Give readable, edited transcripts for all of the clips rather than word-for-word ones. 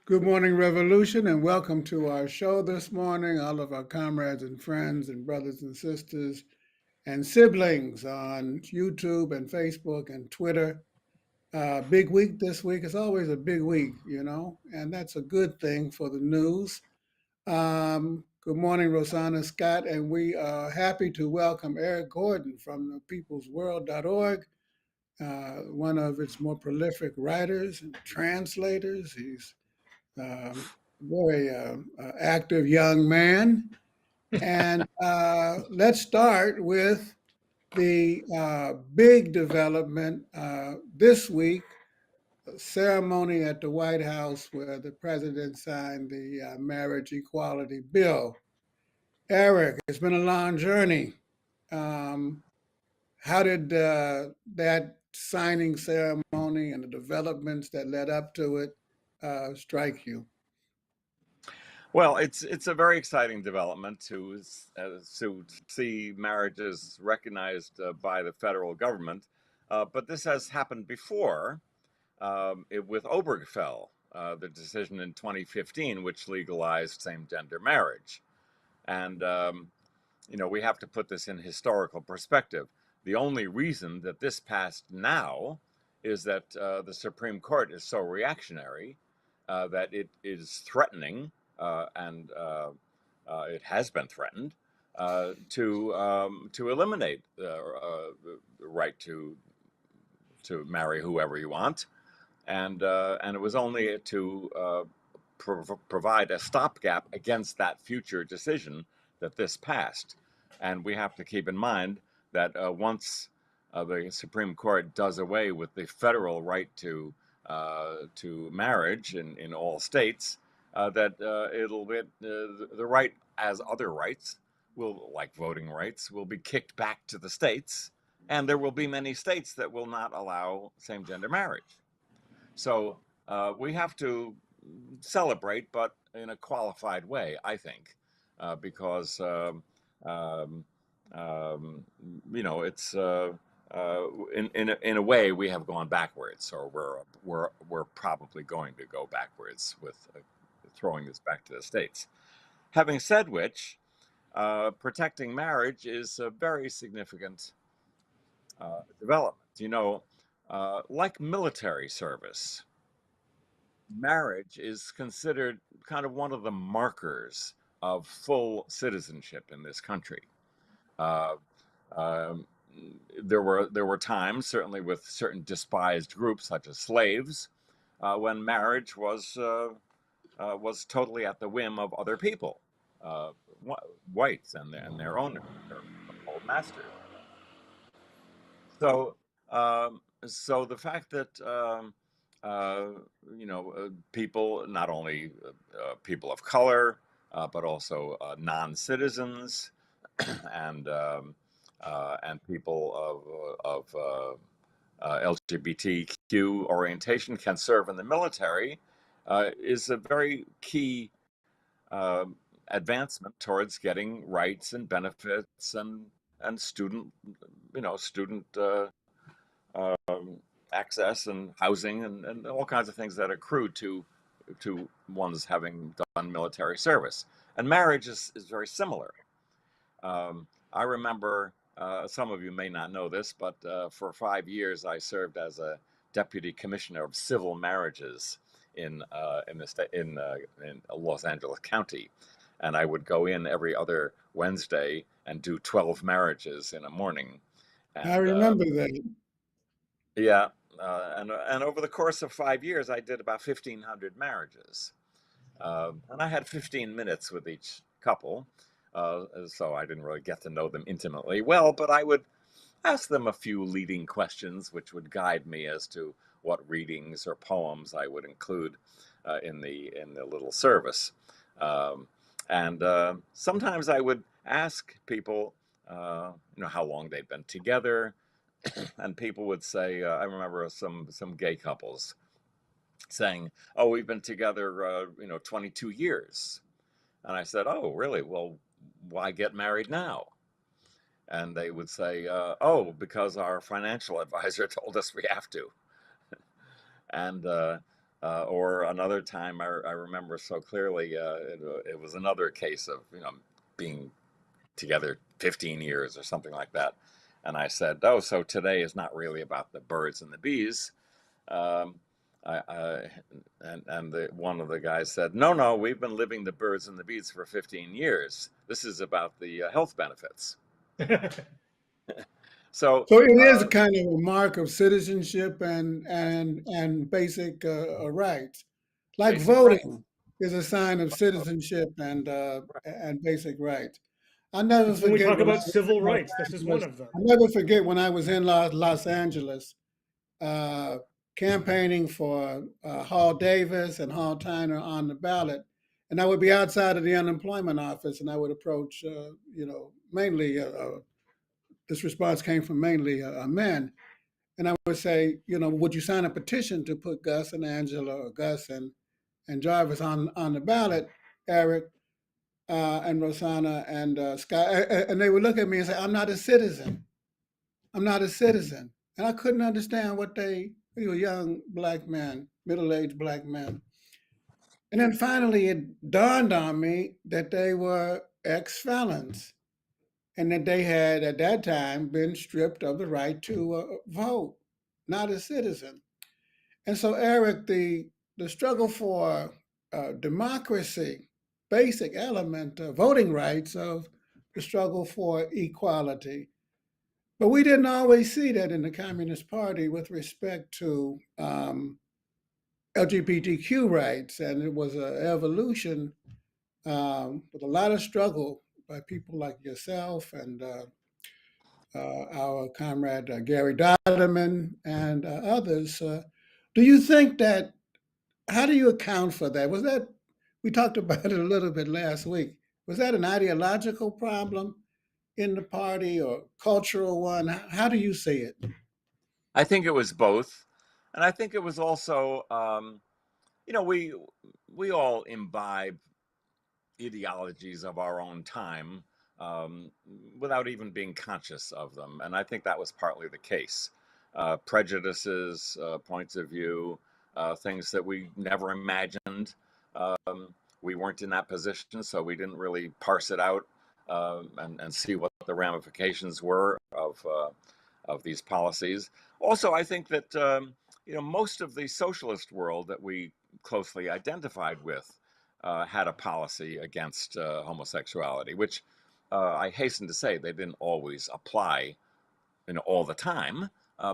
Good morning, Revolution, and welcome to our show this morning. All of our comrades and friends and brothers and sisters and siblings on YouTube and Facebook and Twitter. Big week this week. It's always a big week, and that's a good thing for the news. Good morning, Rosanna Scott, and we are happy to welcome Eric Gordon from the peoplesworld.org, one of its more prolific writers and translators. He's very active young man. And let's start with the big development this week, a ceremony at the White House where the president signed the marriage equality bill. Eric, it's been a long journey. Um, how did that signing ceremony and the developments that led up to it strike you? Well, it's a very exciting development to see marriages recognized by the federal government, but this has happened before with Obergefell, the decision in 2015 which legalized same-gender marriage, and we have to put this in historical perspective. The only reason that this passed now is that the Supreme Court is so reactionary that it is threatening, and it has been threatened to eliminate the right to marry whoever you want, and it was only to provide a stopgap against that future decision that this passed. And we have to keep in mind that once the Supreme Court does away with the federal right to marriage in all states, that it'll be the right as other rights will, like voting rights, will be kicked back to the states, and there will be many states that will not allow same-gender marriage. So we have to celebrate, but in a qualified way, I think, because um, um, it's in a way we have gone backwards, or we're probably going to go backwards with throwing this back to the states. Having said which, protecting marriage is a very significant development. Like military service, marriage is considered kind of one of the markers of full citizenship in this country. Uh, um, there were times, certainly with certain despised groups such as slaves, when marriage was totally at the whim of other people, uh, whites and their owners, their old masters. So, so the fact that uh, people, not only people of color, but also non-citizens and people of LGBTQ orientation can serve in the military is a very key uh, advancement towards getting rights and benefits and student um, access and housing and all kinds of things that accrue to one's having done military service. And marriage is very similar. I remember, some of you may not know this, but for 5 years I served as a deputy commissioner of civil marriages in Los Angeles County, and I would go in every other Wednesday and do 12 marriages in a morning, I and remember that. yeah, and over the course of 5 years, I did about 1,500 marriages, and I had 15 minutes with each couple, so I didn't really get to know them intimately well, but I would ask them a few leading questions, which would guide me as to what readings or poems I would include in the little service. Um, and sometimes I would ask people, how long they'd been together, and people would say, I remember some gay couples saying, "Oh, we've been together, 22 years." And I said, "Oh, really? Well, why get married now?" And they would say, "Oh, because our financial advisor told us we have to." And Or another time, I remember so clearly, it was another case of, being together 15 years or something like that. And I said, "Oh, so today is not really about the birds and the bees." Um, and one of the guys said, "No, no, we've been living the birds and the bees for 15 years. This is about the health benefits." So, So it is a kind of a mark of citizenship and basic rights, like basic rights. voting is a sign of citizenship and basic rights. I never It's when we forget talk when I about was in civil Los rights. This is one Angeles. of them. I never forget when I was in Los Angeles uh, campaigning for Hall Davis and Hall Tyner on the ballot, and I would be outside of the unemployment office, and I would approach, mainly this response came from mainly men, and I would say, would you sign a petition to put Gus and Angela or Gus and Jarvis on the ballot, Eric and Rosanna and Scott? And they would look at me and say, I'm not a citizen. I'm not a citizen. And I couldn't understand what we were young black men, middle-aged black men. And then finally it dawned on me that they were ex-felons and that they had at that time been stripped of the right to vote, not a citizen. And so, Eric, the struggle for democracy, basic element of voting rights of the struggle for equality. But we didn't always see that in the Communist Party with respect to LGBTQ rights, and it was an evolution with a lot of struggle by people like yourself and our comrade Gary Dotterman and others. Do you think that how do you account for that? Was that, we talked about it a little bit last week, was that an ideological problem in the party or cultural one? How do you see it? I think it was both, and I think it was also, you know, we all imbibe ideologies of our own time, um, without even being conscious of them. And I think that was partly the case. Prejudices, points of view, things that we never imagined. We weren't in that position, so we didn't really parse it out, and see what the ramifications were of these policies. Also, I think that, most of the socialist world that we closely identified with had a policy against homosexuality, which, I hasten to say they didn't always apply, all the time,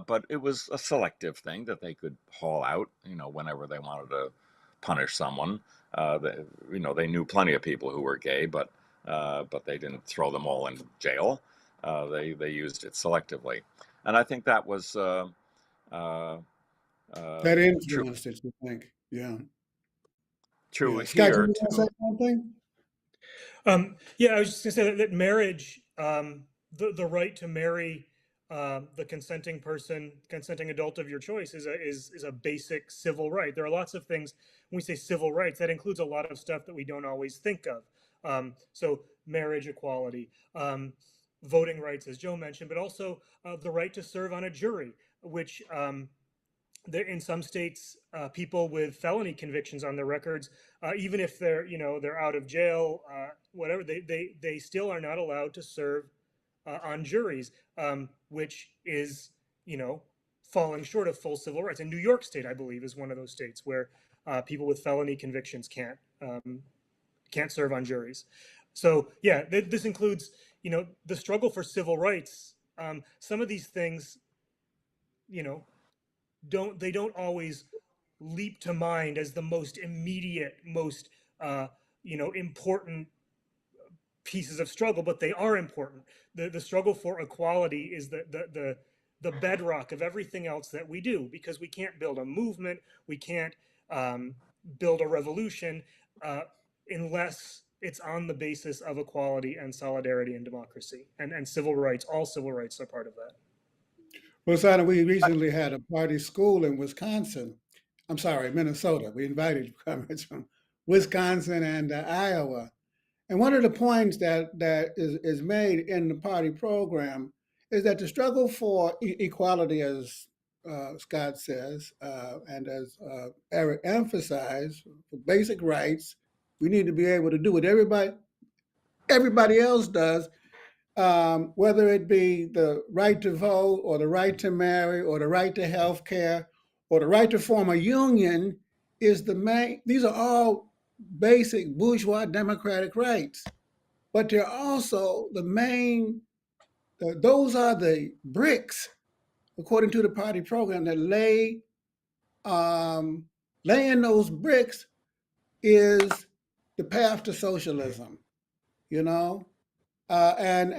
but it was a selective thing that they could haul out, whenever they wanted to punish someone. They knew plenty of people who were gay, but they didn't throw them all in jail. They used it selectively, and I think that was uh, That true influenced it, you think? Yeah. true Yeah. Scott, you here want to say too. something? Yeah, I was just gonna say that marriage, the right to marry the consenting person, consenting adult of your choice, is a basic civil right. There are lots of things when we say civil rights that includes a lot of stuff that we don't always think of. So marriage equality, voting rights, as Joe mentioned, but also the right to serve on a jury, which there in some states, people with felony convictions on their records, even if they're out of jail, whatever, they still are not allowed to serve on juries, which is falling short of full civil rights. And New York State, I believe, is one of those states where people with felony convictions can't serve on juries. So yeah, this includes the struggle for civil rights. Some of these things, you know, don't always leap to mind as the most immediate, most important pieces of struggle, but they are important. The struggle for equality is the bedrock of everything else that we do, because we can't build a movement, we can't build a revolution unless it's on the basis of equality and solidarity and democracy and civil rights. All civil rights are part of that. Well, Sana, we recently had a party school in Wisconsin. I'm sorry, Minnesota. We invited comments from Wisconsin and Iowa. And one of the points that is made in the party program is that the struggle for equality, as Scott says, and as Eric emphasized, for basic rights, we need to be able to do what everybody else does, whether it be the right to vote or the right to marry or the right to health care or the right to form a union is the main. These are all basic bourgeois democratic rights, but they're also the main. Those are the bricks, according to the party program, that laying those bricks is the path to socialism. You know, and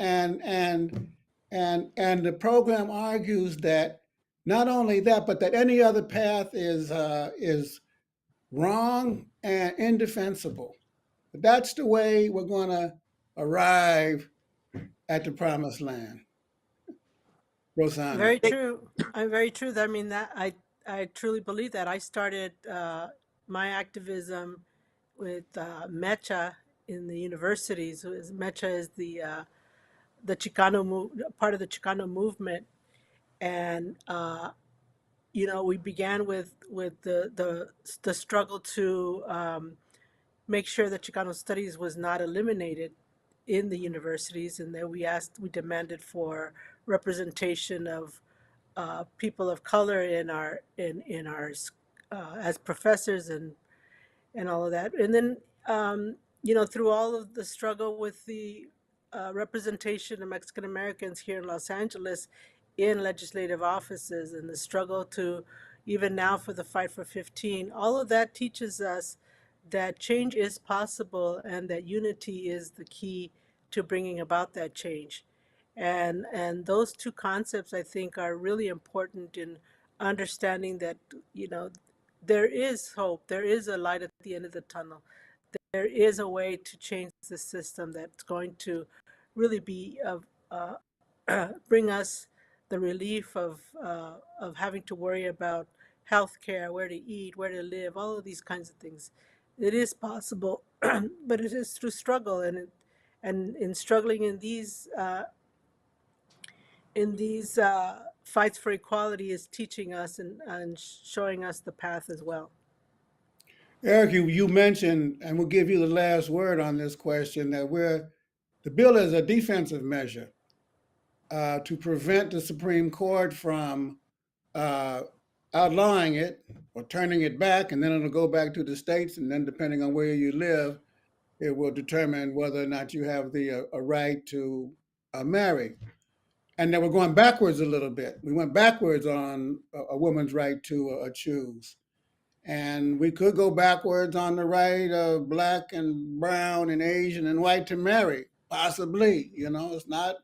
the program argues that not only that, but that any other path is wrong and indefensible. But that's the way we're going to arrive at the promised land. Rosanna. Very true. I'm very true. I mean that I truly believe that. I started my activism with Mecha in the universities. Mecha is the part of the Chicano movement, and we began with the struggle to make sure that Chicano studies was not eliminated in the universities, and then we demanded for representation of people of color in our as professors and all of that. And then, through all of the struggle with the representation of Mexican Americans here in Los Angeles in legislative offices and the struggle to even now for the fight for 15, all of that teaches us that change is possible and that unity is the key to bringing about that change. And those two concepts, I think, are really important in understanding that, you know, there is hope, there is a light at the end of the tunnel. There is a way to change the system that's going to really be of bring us the relief of having to worry about health care, where to eat, where to live, all of these kinds of things. It is possible, but it is through struggle, and in struggling in these fights for equality is teaching us and showing us the path as well. Eric, you mentioned, and we'll give you the last word on this question, that the bill is a defensive measure to prevent the Supreme Court from uh, outlawing it or turning it back, and then it'll go back to the states, and then depending on where you live, it will determine whether or not you have a right to marry. And then we're going backwards a little bit. We went backwards on a woman's right to choose. And we could go backwards on the right of black and brown and Asian and white to marry, possibly. It's not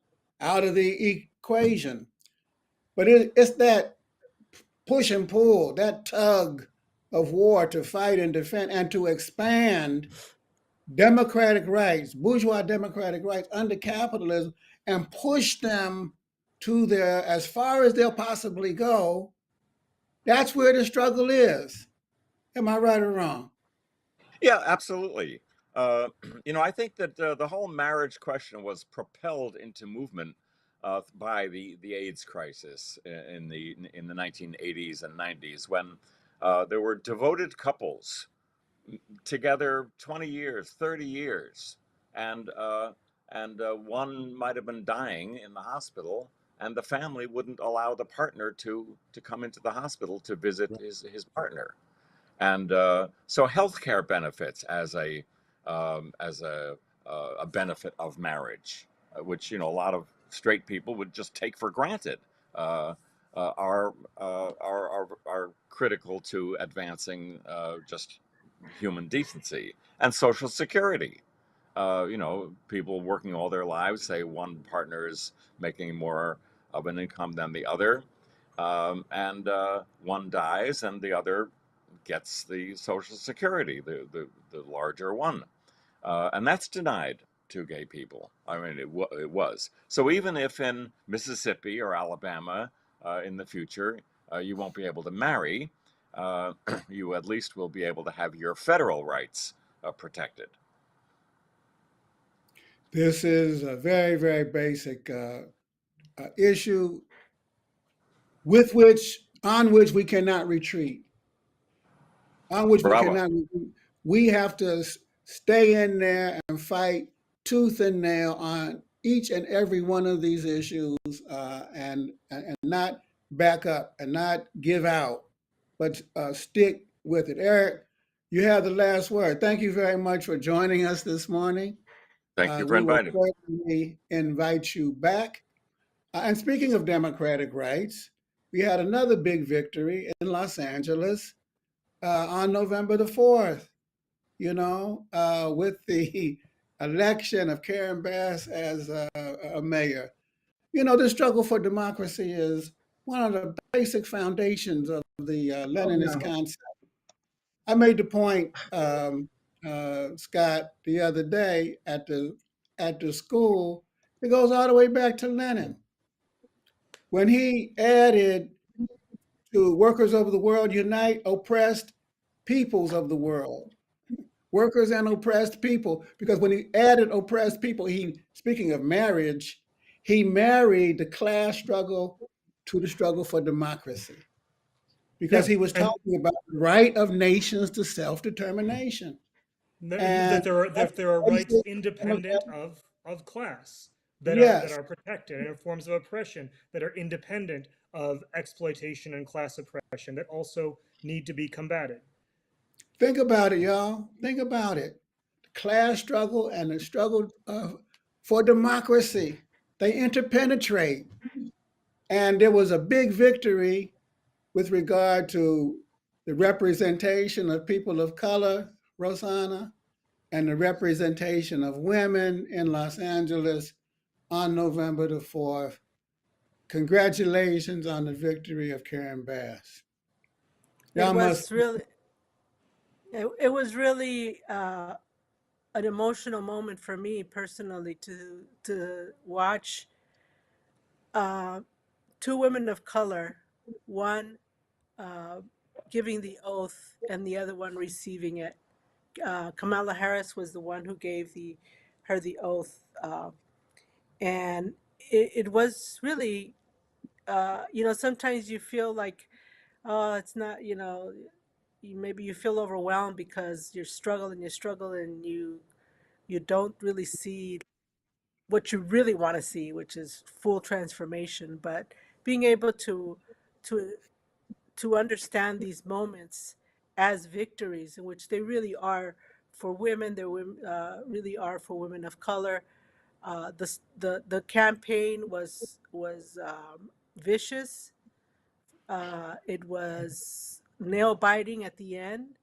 out of the equation. But it's that push and pull, that tug of war to fight and defend and to expand democratic rights, bourgeois democratic rights under capitalism, and push them to as far as they'll possibly go. That's where the struggle is. Am I right or wrong? Yeah, absolutely. Uh, I think that the whole marriage question was propelled into movement by the AIDS crisis in the 1980s and 90s, when there were devoted couples together 20 years, 30 years, and one might have been dying in the hospital, and the family wouldn't allow the partner to come into the hospital to visit his partner. And so healthcare benefits as a benefit of marriage, which a lot of straight people would just take for granted, uh, are critical to advancing just human decency and social security. People working all their lives, say one partner is making more of an income than the other, and one dies and the other gets the Social Security, the larger one. And that's denied to gay people. I mean, it was. So even if in Mississippi or Alabama in the future you won't be able to marry, you at least will be able to have your federal rights protected. This is a very, very basic issue with which, on which we cannot retreat, on which we Bravo. cannot retreat. We have to stay in there and fight tooth and nail on each and every one of these issues, and not back up and not give out, but stick with it. Eric, you have the last word. Thank you very much for joining us this morning. Thank you for We will inviting me. certainly invite you back. And speaking of democratic rights, we had another big victory in Los Angeles on November the 4th, with the election of Karen Bass as a mayor. The struggle for democracy is one of the basic foundations of the Leninist concept. I made the point, Scott, the other day at the school. It goes all the way back to Lenin when he added to Workers of the World Unite, oppressed peoples of the world. Workers and oppressed people, because when he added oppressed people, speaking of marriage, he married the class struggle to the struggle for democracy, because Yeah, he was and talking about the right of nations to self-determination. And that there are that's rights basic independent democratic. of class that Yes, are protected, and forms of oppression that are independent of exploitation and class oppression that also need to be combated. think about it, y'all. Think about it. The class struggle and the struggle for democracy, they interpenetrate. And there was a big victory with regard to the representation of people of color, Rosanna, and the representation of women in Los Angeles on November the 4th. Congratulations on the victory of Karen Bass. It Y'all must. was really, it was really an emotional moment for me personally to watch uh, two women of color, one uh, giving the oath and the other one receiving it. Kamala Harris was the one who gave her the oath, and it was really, sometimes you feel like, oh, it's not, maybe you feel overwhelmed because you struggle, and you don't really see what you really want to see, which is full transformation. But being able to to understand these moments as victories, in which they really are for women, they really are for women of color. The campaign was vicious. It was nail biting at the end.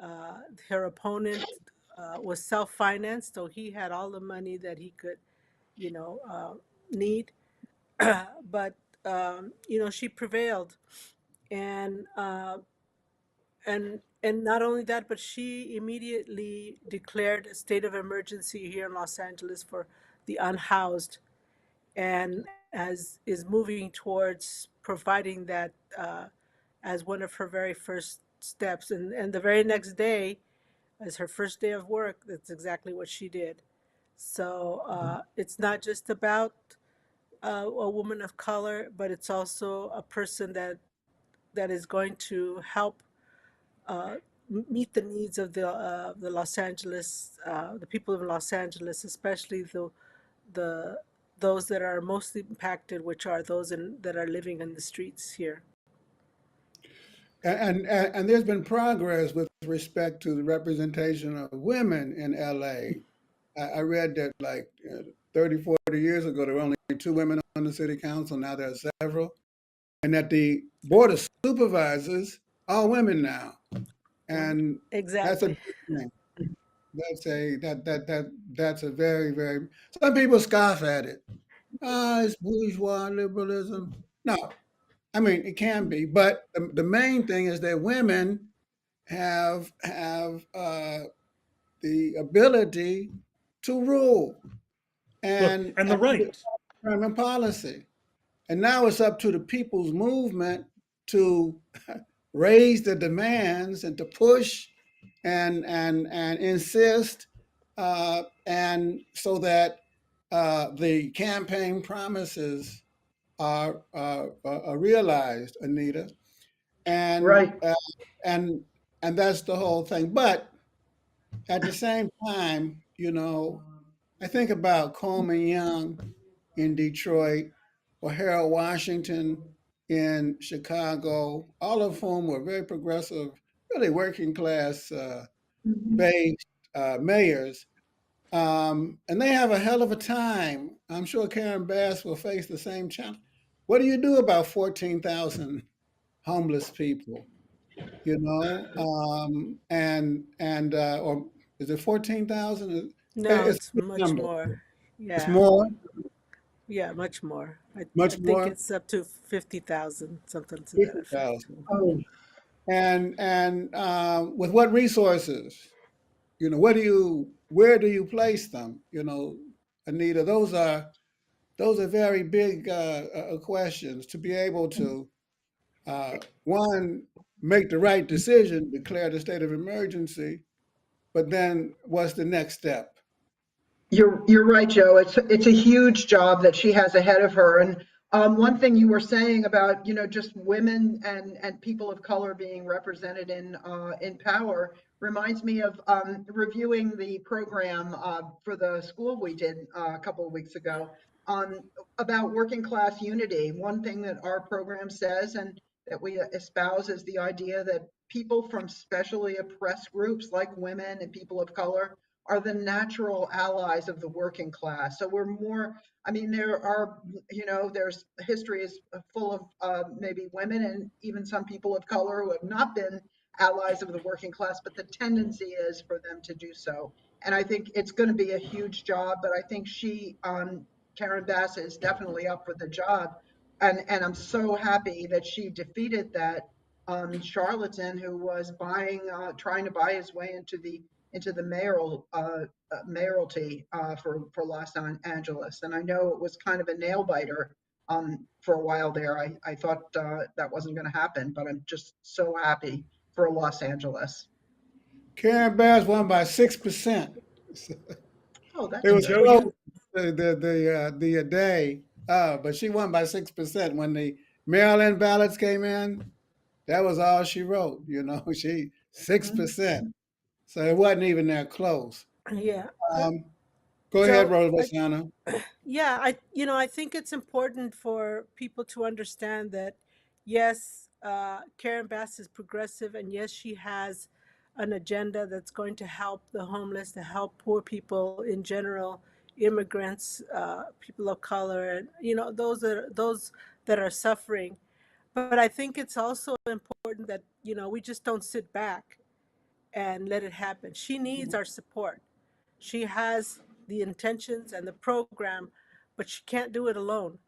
Uh, Her opponent was self financed, so he had all the money that he could, you know, need. But she prevailed, and and not only that, but she immediately declared a state of emergency here in Los Angeles for the unhoused, and as is moving towards providing that as one of her very first steps. And the very next day, as her first day of work, that's exactly what she did. So it's not just about a woman of color, but it's also a person that is going to help uh, meet the needs of the Los Angeles, the people of Los Angeles, especially the those that are mostly impacted, which are those that are living in the streets here. And there's been progress with respect to the representation of women in LA. I read that like 30, 40 years ago, there were only two women on the city council. Now there are several. And that the board of supervisors are women now. And that's a Exactly. good thing. That's a very, very, some people scoff at it. Ah, it's bourgeois liberalism. No, I mean it can be, but the main thing is that women have the ability to rule Look, and the and right. determine policy. And now it's up to the people's movement to raise the demands and to push and insist, and so that the campaign promises are realized, Anita, and Right. and and that's the whole thing. But at the same time, I think about Coleman Young in Detroit or Harold Washington in Chicago, all of whom were very progressive, really working class Mhm. based mayors. And they have a hell of a time. I'm sure Karen Bass will face the same challenge. What do you do about 14,000 homeless people? Or is it 14,000? No, It's it's a big much number. more. It's Yeah, more, yeah, much more. I much think more, it's up to 50,000, something to that effect. 50,000. Oh, And with what resources? Where do you place them? Anita, those are very big questions to be able to one, make the right decision, declare the state of emergency, but then what's the next step? you're right, Joe. It's a huge job that she has ahead of her. And one thing you were saying about just women and people of color being represented in power reminds me of reviewing the program for the school we did a couple of weeks ago um, about working class unity. One thing that our program says and that we espouse is the idea that people from specially oppressed groups like women and people of color are the natural allies of the working class. So we're more, I mean, there are, there's history is full of maybe women and even some people of color who have not been allies of the working class, but the tendency is for them to do so. And I think it's going to be a huge job, but I think Karen Bass is definitely up for the job. And I'm so happy that she defeated that charlatan who was trying to buy his way into the mayoralty for Los Angeles. And I know it was kind of a nail biter for a while there. I thought that wasn't going to happen, but I'm just so happy for Los Angeles. Karen Bass won by 6%. Oh, It that's was Joe, good. close you the day, but she won by 6%. When the mail-in ballots came in, that was all she wrote. She Mhm. 6%. So it wasn't even that close. Yeah. Um, Go ahead, Joe, Rosanna. yeah, I think it's important for people to understand that, yes, Karen Bass is progressive, and yes, she has an agenda that's going to help the homeless, to help poor people in general, immigrants, people of color, and those that are suffering. But I think it's also important that we just don't sit back and let it happen. She needs our support. She has the intentions and the program, but she can't do it alone.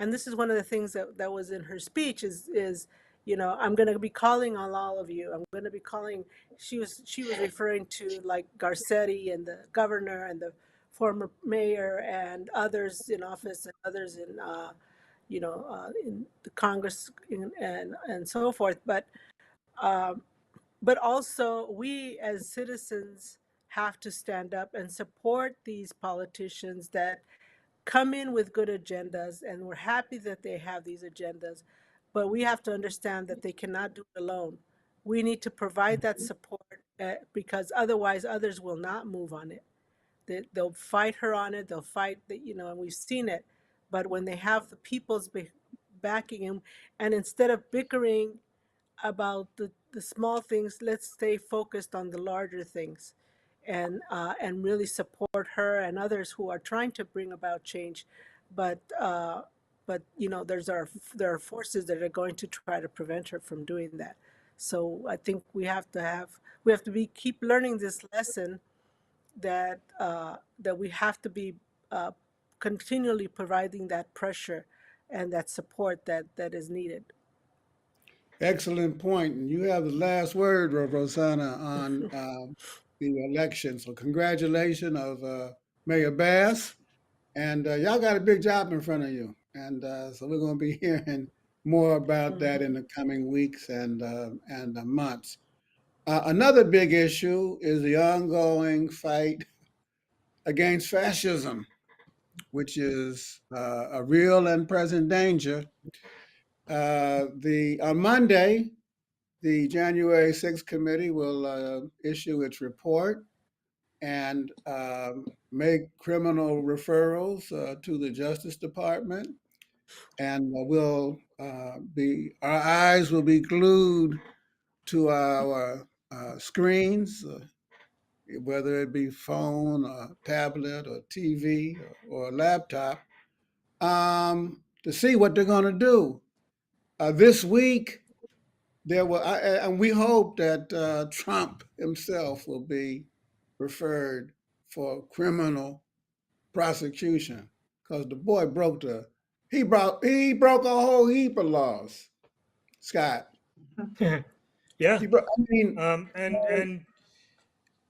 And this is one of the things that was in her speech is I'm going to be calling on all of you. I'm going to be calling. She was referring to like Garcetti and the governor and the former mayor and others in office and others in the Congress and so forth. Um, but also we as citizens have to stand up and support these politicians that come in with good agendas, and we're happy that they have these agendas, but we have to understand that they cannot do it alone. We need to provide that support because otherwise others will not move on it. They'll fight her on it, they'll fight and we've seen it. But when they have the people's backing him, and instead of bickering about the small things, let's stay focused on the larger things and really support her and others who are trying to bring about change. But there are forces that are going to try to prevent her from doing that. So I think we have to be keep learning this lesson that we have to be uh, continually providing that pressure and that support that is needed. Excellent point. And you have the last word, Rosanna, on the election. So congratulations of Mayor Bass. And y'all got a big job in front of you. And so we're going to be hearing more about that in Mhm. the coming weeks and months. Another big issue is the ongoing fight against fascism. which is a real and present danger. On Monday, the January 6th committee will issue its report and make criminal referrals to the Justice Department. And our eyes will be glued to our screens, whether it be phone or tablet or TV or laptop, to see what they're going to do. This week, and we hope that Trump himself will be referred for criminal prosecution, because the boy he broke a whole heap of laws, Scott. Yeah. I mean,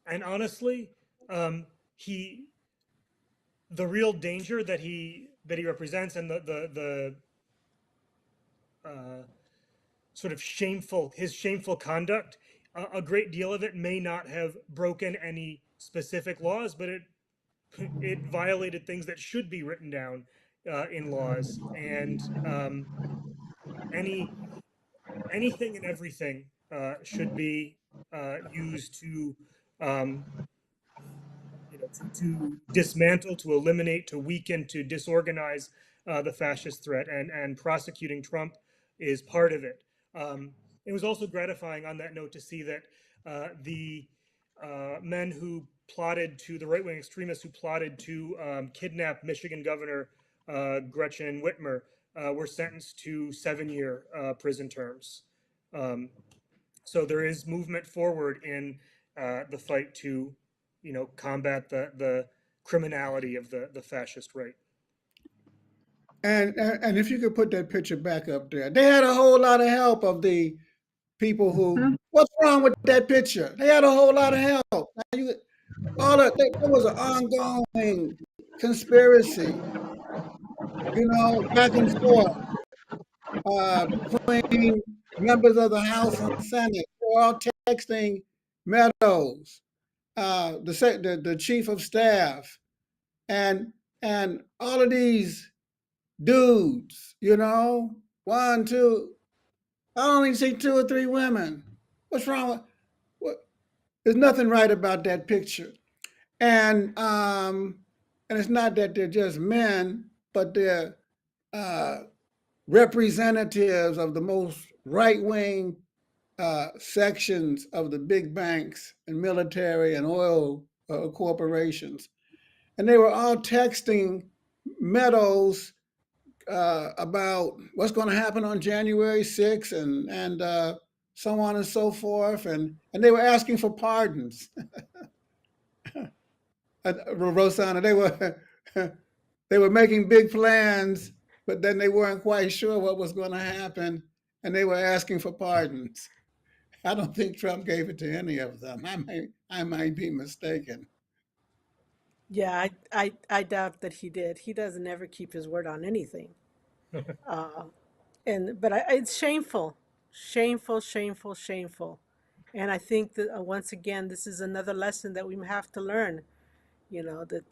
And honestly, he the real danger that he represents, and the sort of shameful conduct, a great deal of it may not have broken any specific laws, but it violated things that should be written down in laws, and any anything and everything should be used to um, to dismantle, to eliminate, to weaken, to disorganize the fascist threat, and prosecuting Trump is part of it. It was also gratifying on that note to see that the men who plotted to the right wing extremists who plotted to kidnap Michigan Governor Gretchen Whitmer were sentenced to 7-year prison terms. So there is movement forward in the fight to, combat the criminality of the fascist right. and if you could put that picture back up there, they had a whole lot of help of the people who. What's wrong with that picture? They had a whole lot of help. There was an ongoing conspiracy, back and forth between members of the House and Senate. They were all texting Meadows, the chief of staff, and all of these dudes. One, two. I only see 2 or 3 women. What's wrong with what? There's nothing right about that picture, and it's not that they're just men, but they're uh, representatives of the most right wing sections of the big banks and military and oil corporations. And they were all texting Meadows about what's going to happen on January 6th and so on and so forth. And they were asking for pardons. Rosanna, they were making big plans, but then they weren't quite sure what was going to happen, and they were asking for pardons. I don't think Trump gave it to any of them. I might be mistaken. Yeah, I doubt that he did. He doesn't ever keep his word on anything. Uh, it's shameful, shameful, shameful, shameful. And I think that once again, this is another lesson that we have to learn. That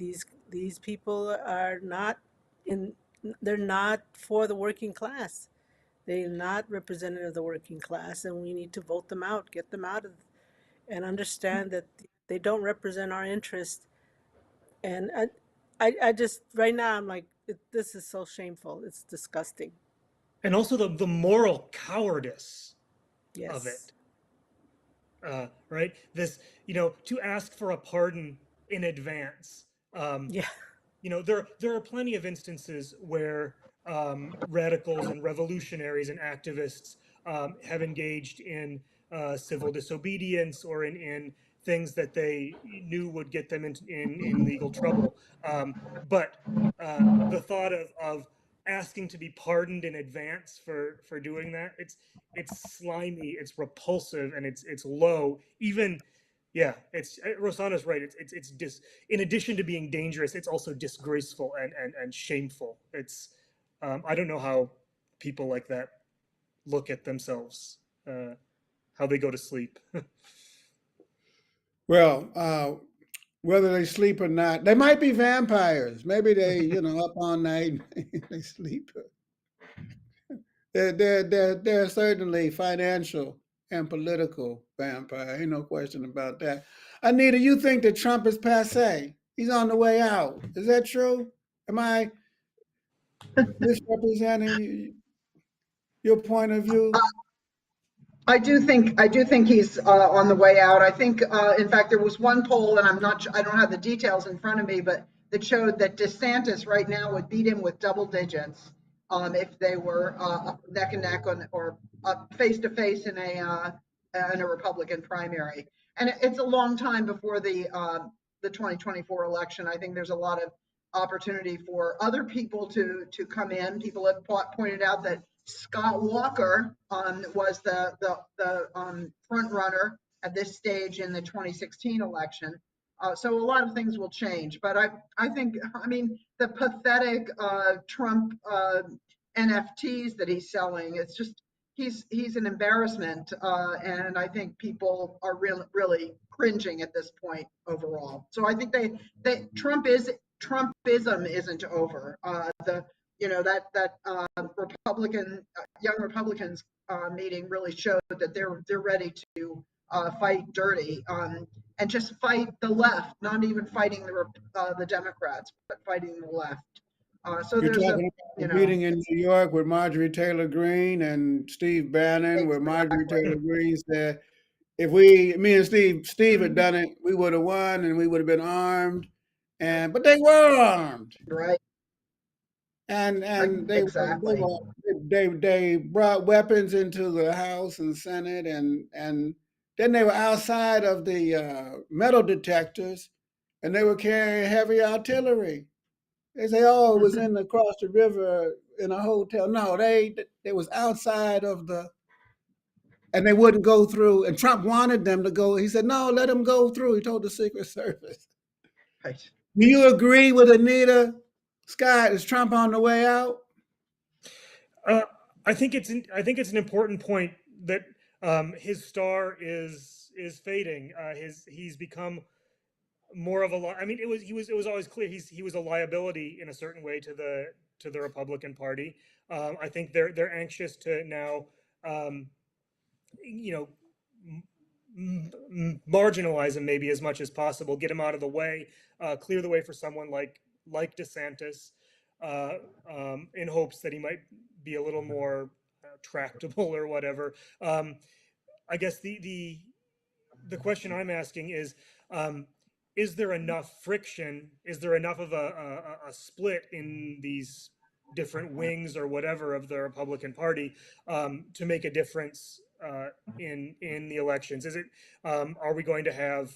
these people are not in. They're not for the working class. They're not representative of the working class, and we need to vote them out, get them out of, and understand that they don't represent our interest. And I just right now I'm like, this is so shameful. It's disgusting. And also the moral cowardice of Yes. it. Right? This, to ask for a pardon in advance. Yeah. There are plenty of instances where radicals and revolutionaries and activists have engaged in civil disobedience, or in things that they knew would get them in legal trouble. But the thought of asking to be pardoned in advance for doing that, it's slimy, it's repulsive, and it's low. Even, yeah, it's Rosanna's right. In addition to being dangerous, it's also disgraceful and shameful. I don't know how people like that look at themselves, how they go to sleep. Well, whether they sleep or not. They might be vampires. Maybe they, up all night and they sleep. They're certainly financial and political vampire. Ain't no question about that. Anita, you think that Trump is passe? He's on the way out. Is that true? Am I misrepresenting your point of view? I do think he's on the way out. I think, in fact, there was one poll, and I don't have the details in front of me, but that showed that DeSantis right now would beat him with double digits if they were neck and neck or face to face in a Republican primary. And it's a long time before the 2024 election. I think there's a lot of opportunity for other people to come in. People have pointed out that Scott Walker was the front runner at this stage in the 2016 election. So a lot of things will change, but I think, I mean, the pathetic Trump NFTs that he's selling, it's just, he's an embarrassment, and I think people are really cringing at this point overall. So I think Trumpism isn't over. That Republican young Republicans meeting really showed that they're ready to fight dirty, and just fight the left, not even fighting the Democrats, but fighting the left. So You're there's talking about a meeting in New York with Marjorie Taylor Greene and Steve Bannon, where Marjorie Taylor exactly Greene said, if me and Steve had done it, we would have won and we would have been armed. But they were armed. right, And exactly. they brought weapons into the House and Senate, and then they were outside of the metal detectors, and they were carrying heavy artillery. They say, "Oh, it was in across the river in a hotel." No, they was outside of and they wouldn't go through. And Trump wanted them to go. He said, "No, let them go through." He told the Secret Service. Right. Do you agree with Anita? Scott, is Trump on the way out? Uh, I think it's an important point that his star is fading. He's become more of a I mean, it was always clear he was a liability in a certain way to the Republican Party. I think they're anxious to now, um, you know, marginalize him maybe as much as possible, get him out of the way, clear the way for someone like DeSantis, uh, in hopes that he might be a little more tractable or whatever. I guess the question I'm asking is there enough friction? Is there enough of a split in these different wings or whatever of the Republican Party to make a difference in the elections? Is it are we going to have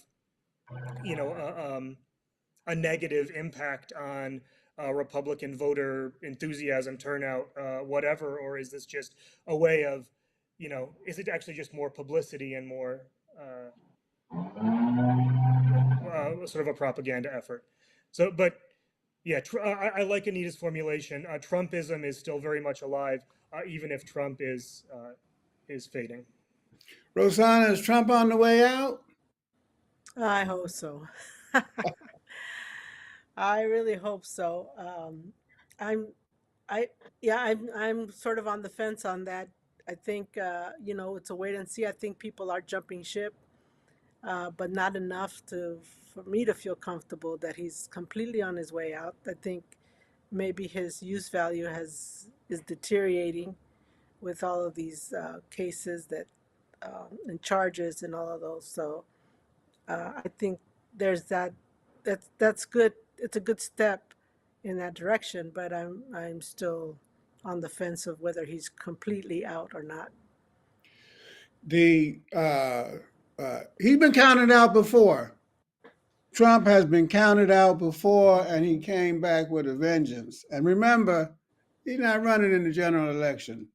a negative impact on Republican voter enthusiasm, turnout, whatever, or is this just a way of is it actually just more publicity and more sort of a propaganda effort? So, but yeah, I like Anita's formulation. Trumpism is still very much alive, even if Trump is fading. Rosanna, is Trump on the way out? I hope so. I really hope so. I'm, I, yeah, I'm sort of on the fence on that. I think, it's a wait and see. I think people are jumping ship, but not enough for me to feel comfortable that he's completely on his way out. I think maybe his use value is deteriorating with all of these cases that and charges and all of those. So I think there's that. That's good. It's a good step in that direction, but I'm still on the fence of whether he's completely out or not. He's been counted out before. Trump has been counted out before, and he came back with a vengeance. And remember, he's not running in the general election.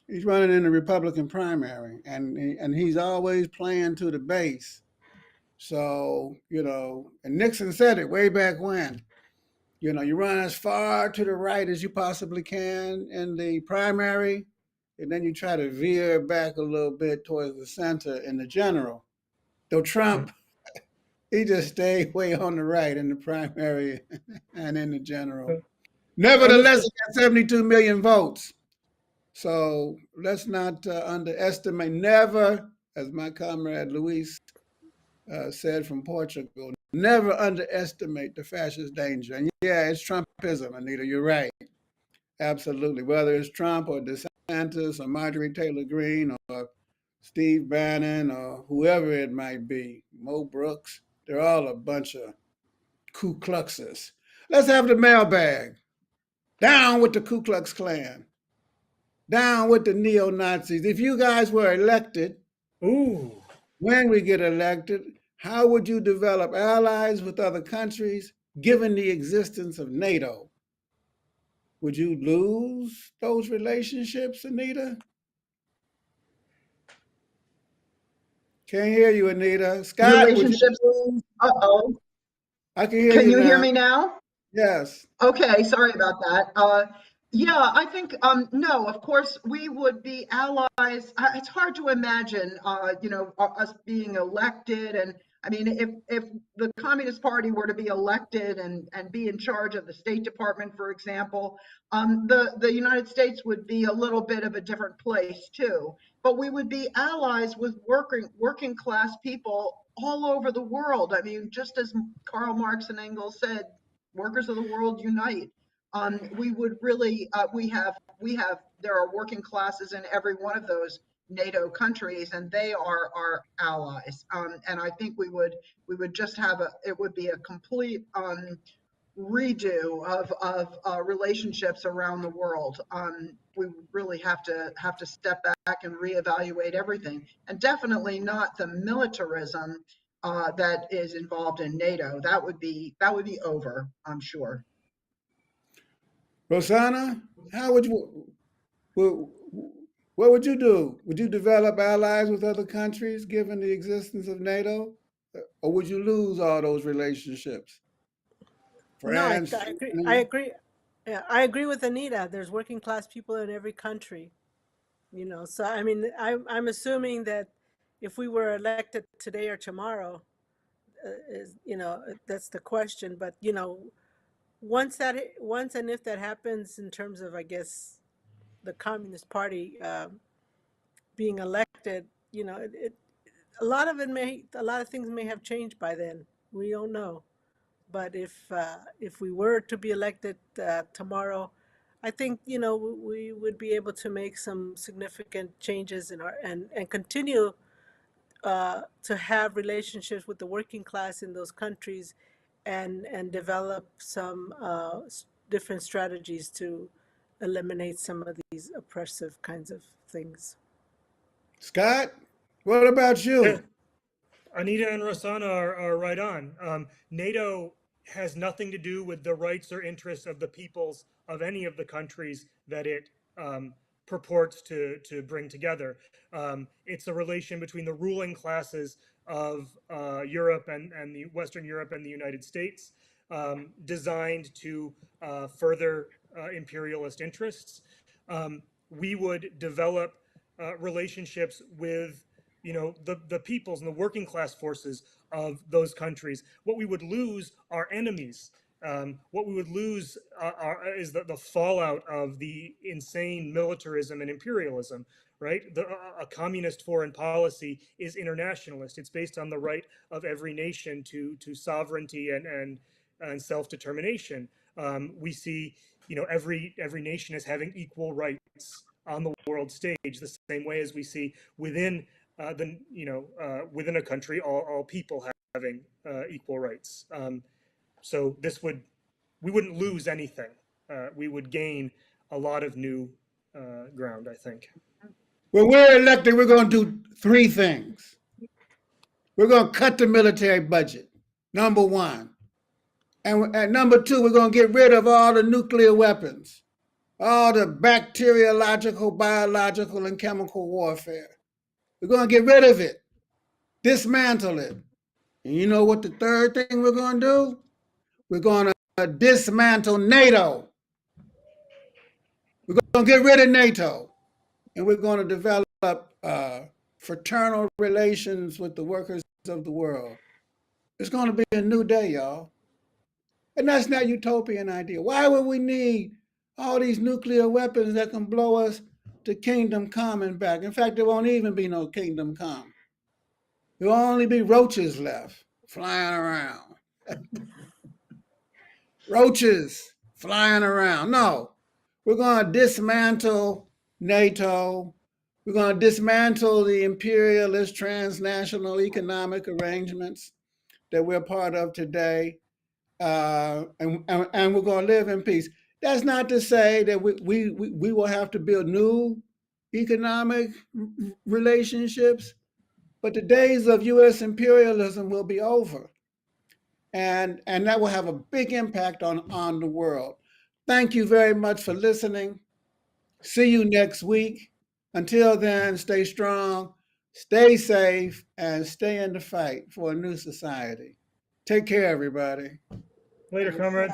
He's running in the Republican primary, and he's always playing to the base. So, and Nixon said it way back when. You run as far to the right as you possibly can in the primary, and then you try to veer back a little bit towards the center in the general. Though Trump He just stayed way on the right in the primary and in the general. On this, Nevertheless, he got 72 million votes. So let's not underestimate, never, as my comrade Luis said from Portugal, never underestimate the fascist danger. And yeah, it's Trumpism, Anita, you're right. Absolutely. Whether it's Trump or DeSantis or Marjorie Taylor Greene or Steve Bannon or whoever it might be, Mo Brooks, they're all a bunch of Ku Kluxes. Let's have the mailbag. Down with the Ku Klux Klan. Down with the neo Nazis. If you guys were elected, ooh, when we get elected, how would you develop allies with other countries given the existence of NATO? Would you lose those relationships, Anita? Can't hear you, Anita. Scott, would you Relationships. lose? Uh-oh. I can hear Can you you hear now. me now? Yes. Okay, sorry about that. Yeah, I think no. Of course, we would be allies. It's hard to imagine, us being elected, and I mean, if the Communist Party were to be elected and be in charge of the State Department, for example, the United States would be a little bit of a different place too. But we would be allies with working class people all over the world. I mean, just as Karl Marx and Engels said, workers of the world unite. We would really, there are working classes in every one of those NATO countries, and they are our allies. And I think we would just have it would be a complete redo of relationships around the world. We really have to step back and reevaluate everything, and definitely not the militarism that is involved in NATO. That would be over, I'm sure. Rosanna, how would you, what would you do? Would you develop allies with other countries given the existence of NATO? Or would you lose all those relationships? No, France, I agree. I Germany? agree. Yeah, I agree with Anita. There's working class people in every country, So I mean, I'm assuming that if we were elected today or tomorrow, that's the question. But once and if that happens, in terms of, I guess, the Communist Party being elected, a lot of things may have changed by then. We don't know. But if we were to be elected tomorrow, I think we would be able to make some significant changes in our and continue to have relationships with the working class in those countries, and develop some different strategies to eliminate some of these oppressive kinds of things. Scott, what about yeah, you? Anita and Rosanna are right on. NATO has nothing to do with the rights or interests of the peoples of any of the countries that it purports to bring together. It's a relation between the ruling classes of Europe and the Western Europe and the United States, designed to further imperialist interests. We would develop relationships with the peoples and the working class forces of those countries. What we would lose are enemies. What we would lose is the fallout of the insane militarism and imperialism. Right, a communist foreign policy is internationalist. It's based on the right of every nation to sovereignty and self determination. We see every nation as having equal rights on the world stage, the same way as we see within within a country, all people having equal rights. So we wouldn't lose anything. We would gain a lot of new ground, I think. When we're elected, we're going to do three things. We're going to cut the military budget, number one. And number two, we're going to get rid of all the nuclear weapons, all the bacteriological, biological, and chemical warfare. We're going to get rid of it, dismantle it. And you know what the third thing we're going to do? We're going to dismantle NATO. We're going to get rid of NATO. And we're going to develop fraternal relations with the workers of the world. It's going to be a new day, y'all. And that's not utopian idea. Why would we need all these nuclear weapons that can blow us to kingdom come and back? In fact, there won't even be no kingdom come. There will only be roaches left flying around. Roaches flying around. No, we're going to dismantle NATO. We're going to dismantle the imperialist transnational economic arrangements that we're part of today. And we're going to live in peace. That's not to say that we will have to build new economic relationships, but the days of U.S. imperialism will be over. And that will have a big impact on the world. Thank you very much for listening. See you next week. Until then, stay strong, stay safe, and stay in the fight for a new society. Take care, everybody. Later, comrades.